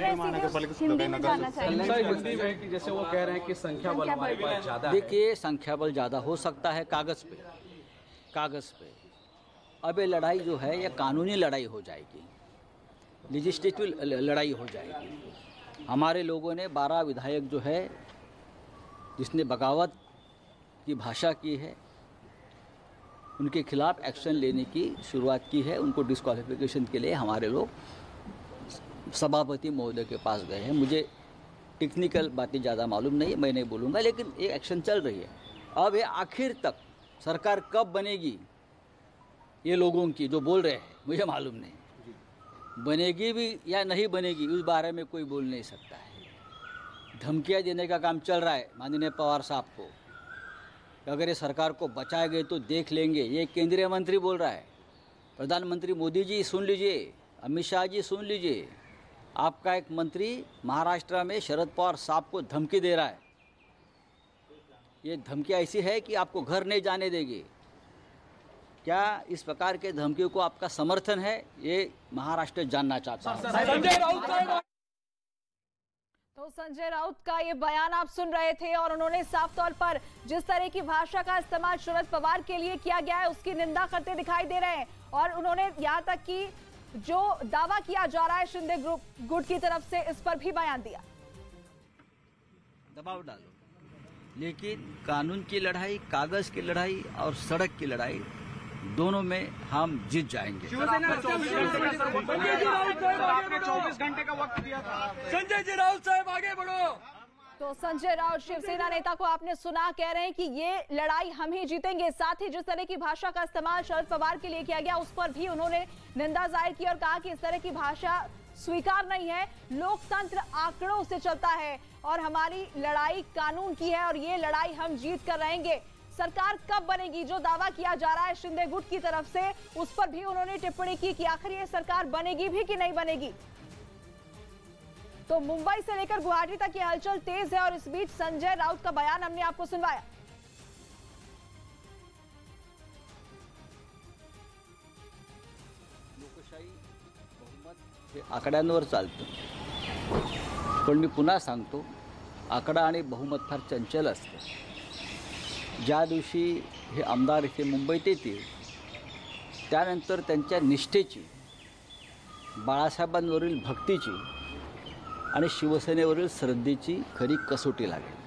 बोल रहे हैं हिंदी में जानना चाहिए। हिंदी में कि जैसे वो कह रहे हैं कि संख्या बल हमारे पास ज्यादा है। देखिए, संख्या बल ज़्यादा हो सकता है कागज़ पे। अब ये लड़ाई जो है ये कानूनी लड़ाई हो जाएगी, लेजिस्लेटिव लड़ाई हो जाएगी। हमारे लोगों ने 12 विधायक जो है जिसने बगावत की भाषा की है उनके खिलाफ एक्शन लेने की शुरुआत की है। उनको डिस्क्वालिफिकेशन के लिए हमारे लोग सभापति महोदय के पास गए हैं। मुझे टेक्निकल बातें ज़्यादा मालूम नहीं है, मैं नहीं बोलूँगा, लेकिन ये एक्शन चल रही है। अब ये आखिर तक सरकार कब बनेगी ये लोगों की जो बोल रहे हैं मुझे मालूम नहीं। बनेगी भी या नहीं बनेगी उस बारे में कोई बोल नहीं सकता है। धमकियाँ देने का काम चल रहा है माननीय पवार साहब को। अगर ये सरकार को बचाएंगे तो देख लेंगे, ये केंद्रीय मंत्री बोल रहा है। प्रधानमंत्री मोदी जी सुन लीजिए, अमित शाह जी सुन लीजिए, आपका एक मंत्री महाराष्ट्र में शरद पवार साहब को धमकी दे रहा है। ये धमकी ऐसी है कि आपको घर नहीं जाने देगी। क्या इस प्रकार के धमकियों को आपका समर्थन है, ये महाराष्ट्र जानना चाहता है। तो संजय राउत का ये बयान आप सुन रहे थे और उन्होंने साफ तौर पर जिस तरह की भाषा का इस्तेमाल शरद पवार के लिए किया गया है उसकी निंदा करते दिखाई दे रहे हैं। और उन्होंने यहाँ तक कि जो दावा किया जा रहा है शिंदे ग्रुप गुट की तरफ से इस पर भी बयान दिया। दबाव डालो, लेकिन कानून की लड़ाई, कागज की लड़ाई और सड़क की लड़ाई दोनों में हम जीत जाएंगे। आपने 24 घंटे का वक्त दिया था। संजय जी राउत साहब आगे बढ़ो। तो संजय राउत शिवसेना नेता को आपने सुना, कह रहे हैं कि ये लड़ाई हम ही जीतेंगे। साथ ही जिस तरह की भाषा का इस्तेमाल शरद पवार के लिए किया गया उस पर भी उन्होंने निंदा जाहिर की और कहा कि इस तरह की भाषा स्वीकार नहीं है। लोकतंत्र आंकड़ों से चलता है और हमारी लड़ाई कानून की है और ये लड़ाई हम जीत कर रहेंगे। सरकार कब बनेगी जो दावा किया जा रहा है शिंदे गुट की तरफ से, उस पर भी उन्होंने टिप्पणी की कि आखिर ये सरकार बनेगी भी कि नहीं बनेगी। तो मुंबई से लेकर गुवाहाटी तक ये हलचल तेज है और इस बीच संजय राउत का बयान हमने आपको सुनवाया। लोकशाही बहुमत हे आकड्यांवर चालतं, पण मी पुन्हा सांगतो आकडा आणि बहुमत फार चंचल असतं। ज्या दिवशी हे आमदार इथे मुंबईत येतील त्यानंतर त्यांच्या निष्ठेची, बाळासाहेबांवरील भक्तीची आणि शिवसेनेवरील श्रद्धेची खरी कसोटी लागेल।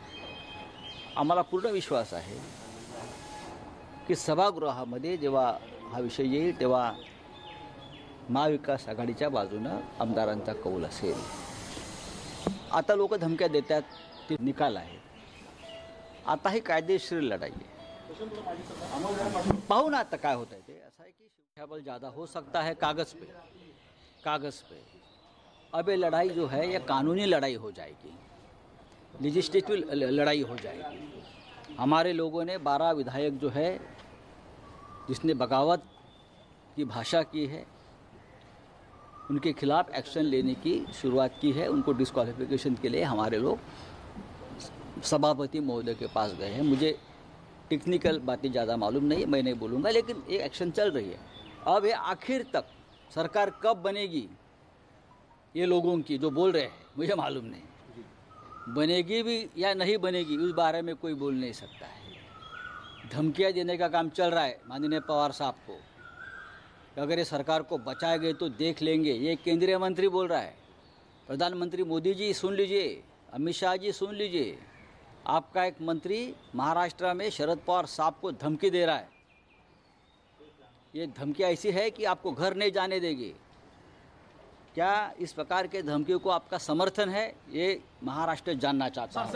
आम्हाला पूर्ण विश्वास आहे की सभागृहामध्ये जेव्हा हा विषय येईल तेव्हा महाविकास आघाडीच्या बाजूनं आमदारांचा कौल असेल। आता लोक धमक्या देतात, ते निकाल आहे। आता ही कायदेशीर लड़ाई है, पाहू ना आता काय होता है। ते ऐसा है कि संख्या बल ज़्यादा हो सकता है कागज़ पे। अब ये लड़ाई जो है ये कानूनी लड़ाई हो जाएगी, लेजिस्लेटिव लड़ाई हो जाएगी। हमारे लोगों ने 12 विधायक जो है जिसने बगावत की भाषा की है उनके खिलाफ एक्शन लेने की शुरुआत की है। उनको डिस्क्वालिफिकेशन के लिए हमारे लोग सभापति महोदय के पास गए हैं। मुझे टेक्निकल बातें ज़्यादा मालूम नहीं है, मैं नहीं बोलूँगा, लेकिन ये एक्शन चल रही है। अब ये आखिर तक सरकार कब बनेगी ये लोगों की जो बोल रहे हैं मुझे मालूम नहीं। बनेगी भी या नहीं बनेगी उस बारे में कोई बोल नहीं सकता है। धमकियाँ देने का काम चल रहा है माननीय पवार साहब को। अगर ये सरकार को बचाएंगे तो देख लेंगे, ये केंद्रीय मंत्री बोल रहा है। प्रधानमंत्री मोदी जी सुन लीजिए, अमित शाह जी सुन लीजिए, आपका एक मंत्री महाराष्ट्र में शरद पवार साहब को धमकी दे रहा है। ये धमकी ऐसी है कि आपको घर नहीं जाने देगी। क्या इस प्रकार के धमकियों को आपका समर्थन है, ये महाराष्ट्र जानना चाहता है।